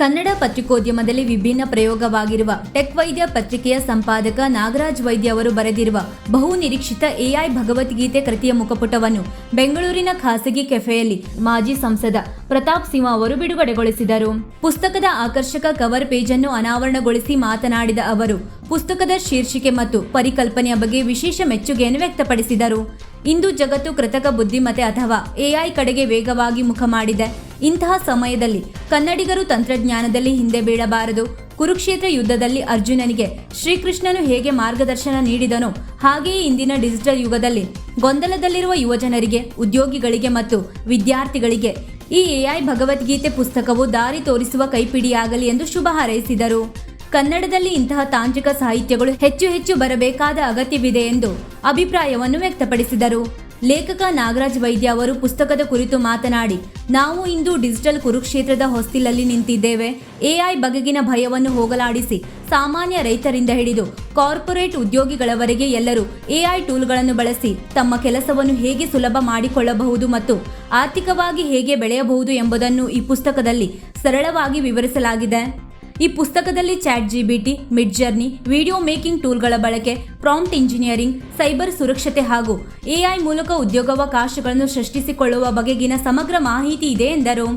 ಕನ್ನಡ ಪತ್ರಿಕೋದ್ಯಮದಲ್ಲಿ ವಿಭಿನ್ನ ಪ್ರಯೋಗವಾಗಿರುವ ಟೆಕ್ ವೈದ್ಯ ಪತ್ರಿಕೆಯ ಸಂಪಾದಕ ನಾಗರಾಜ್ ವೈದ್ಯ ಅವರು ಬರೆದಿರುವ ಬಹು ನಿರೀಕ್ಷಿತ ಎಐ ಭಗವದ್ಗೀತೆ ಕೃತಿಯ ಮುಖಪುಟವನ್ನು ಬೆಂಗಳೂರಿನ ಖಾಸಗಿ ಕೆಫೆಯಲ್ಲಿ ಮಾಜಿ ಸಂಸದ ಪ್ರತಾಪ್ ಸಿಂಹ ಅವರು ಬಿಡುಗಡೆಗೊಳಿಸಿದರು. ಪುಸ್ತಕದ ಆಕರ್ಷಕ ಕವರ್ ಪೇಜ್ ಅನ್ನು ಅನಾವರಣಗೊಳಿಸಿ ಮಾತನಾಡಿದ ಅವರು, ಪುಸ್ತಕದ ಶೀರ್ಷಿಕೆ ಮತ್ತು ಪರಿಕಲ್ಪನೆಯ ಬಗ್ಗೆ ವಿಶೇಷ ಮೆಚ್ಚುಗೆಯನ್ನು ವ್ಯಕ್ತಪಡಿಸಿದರು. ಇಂದು ಜಗತ್ತು ಕೃತಕ ಬುದ್ಧಿಮತ್ತೆ ಅಥವಾ ಎಐ ಕಡೆಗೆ ವೇಗವಾಗಿ ಮುಖ ಮಾಡಿದೆ. ಇಂತಹ ಸಮಯದಲ್ಲಿ ಕನ್ನಡಿಗರು ತಂತ್ರಜ್ಞಾನದಲ್ಲಿ ಹಿಂದೆ ಬೀಳಬಾರದು. ಕುರುಕ್ಷೇತ್ರ ಯುದ್ಧದಲ್ಲಿ ಅರ್ಜುನನಿಗೆ ಶ್ರೀಕೃಷ್ಣನು ಹೇಗೆ ಮಾರ್ಗದರ್ಶನ ನೀಡಿದನೋ ಹಾಗೆಯೇ ಇಂದಿನ ಡಿಜಿಟಲ್ ಯುಗದಲ್ಲಿ ಗೊಂದಲದಲ್ಲಿರುವ ಯುವಜನರಿಗೆ, ಉದ್ಯೋಗಿಗಳಿಗೆ ಮತ್ತು ವಿದ್ಯಾರ್ಥಿಗಳಿಗೆ ಈ ಎಐ ಭಗವದ್ಗೀತೆ ಪುಸ್ತಕವು ದಾರಿ ತೋರಿಸುವ ಕೈಪಿಡಿಯಾಗಲಿ ಎಂದು ಶುಭ ಹಾರೈಸಿದರು. ಕನ್ನಡದಲ್ಲಿ ಇಂತಹ ತಾಂತ್ರಿಕ ಸಾಹಿತ್ಯಗಳು ಹೆಚ್ಚು ಹೆಚ್ಚು ಬರಬೇಕಾದ ಅಗತ್ಯವಿದೆ ಎಂದು ಅಭಿಪ್ರಾಯವನ್ನು ವ್ಯಕ್ತಪಡಿಸಿದರು. ಲೇಖಕ ನಾಗರಾಜ್ ವೈದ್ಯ ಅವರು ಪುಸ್ತಕದ ಕುರಿತು ಮಾತನಾಡಿ, ನಾವು ಇಂದು ಡಿಜಿಟಲ್ ಕುರುಕ್ಷೇತ್ರದ ಹೊಸ್ತಿಲಲ್ಲಿ ನಿಂತಿದ್ದೇವೆ. ಎಐ ಬಗೆಗಿನ ಭಯವನ್ನು ಹೋಗಲಾಡಿಸಿ ಸಾಮಾನ್ಯ ರೈತರಿಂದ ಹಿಡಿದು ಕಾರ್ಪೊರೇಟ್ ಉದ್ಯೋಗಿಗಳವರೆಗೆ ಎಲ್ಲರೂ ಎಐ ಟೂಲ್ಗಳನ್ನು ಬಳಸಿ ತಮ್ಮ ಕೆಲಸವನ್ನು ಹೇಗೆ ಸುಲಭ ಮಾಡಿಕೊಳ್ಳಬಹುದು ಮತ್ತು ಆರ್ಥಿಕವಾಗಿ ಹೇಗೆ ಬೆಳೆಯಬಹುದು ಎಂಬುದನ್ನು ಈ ಪುಸ್ತಕದಲ್ಲಿ ಸರಳವಾಗಿ ವಿವರಿಸಲಾಗಿದೆ. ಈ ಪುಸ್ತಕದಲ್ಲಿ ChatGPT, Midjourney, video making ಟೂಲ್ಗಳ ಬಳಕೆ, ಪ್ರಾಂಪ್ಟ್ ಇಂಜಿನಿಯರಿಂಗ್, ಸೈಬರ್ ಸುರಕ್ಷತೆ ಹಾಗೂ ಎಐ ಮೂಲಕ ಉದ್ಯೋಗಾವಕಾಶಗಳನ್ನು ಸೃಷ್ಟಿಸಿಕೊಳ್ಳುವ ಬಗೆಗಿನ ಸಮಗ್ರ ಮಾಹಿತಿ ಇದೆ ಎಂದರು.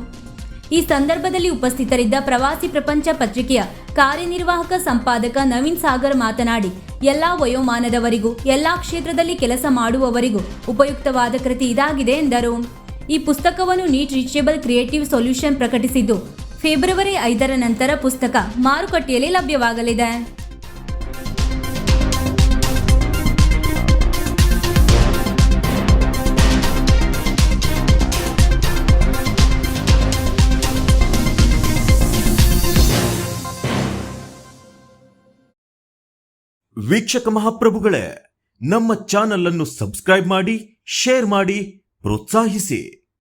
ಈ ಸಂದರ್ಭದಲ್ಲಿ ಉಪಸ್ಥಿತರಿದ್ದ ಪ್ರವಾಸಿ ಪ್ರಪಂಚ ಪತ್ರಿಕೆಯ ಕಾರ್ಯನಿರ್ವಾಹಕ ಸಂಪಾದಕ ನವೀನ್ ಸಾಗರ್ ಮಾತನಾಡಿ, ಎಲ್ಲಾ ವಯೋಮಾನದವರಿಗೂ, ಎಲ್ಲಾ ಕ್ಷೇತ್ರದಲ್ಲಿ ಕೆಲಸ ಮಾಡುವವರಿಗೂ ಉಪಯುಕ್ತವಾದ ಕೃತಿ ಇದಾಗಿದೆ ಎಂದರು. ಈ ಪುಸ್ತಕವನ್ನು ನೀಟ್ ರೀಚೇಬಲ್ ಕ್ರಿಯೇಟಿವ್ ಸೊಲ್ಯೂಷನ್ ಪ್ರಕಟಿಸಿದ್ದು, ಫೆಬ್ರವರಿ 5ರ ನಂತರ ಪುಸ್ತಕ ಮಾರುಕಟ್ಟೆಯಲ್ಲಿ ಲಭ್ಯವಾಗಲಿದೆ. ವೀಕ್ಷಕ ಮಹಾಪ್ರಭುಗಳೇ, ನಮ್ಮ ಚಾನಲ್ ಅನ್ನು ಸಬ್ಸ್ಕ್ರೈಬ್ ಮಾಡಿ, ಶೇರ್ ಮಾಡಿ, ಪ್ರೋತ್ಸಾಹಿಸಿ.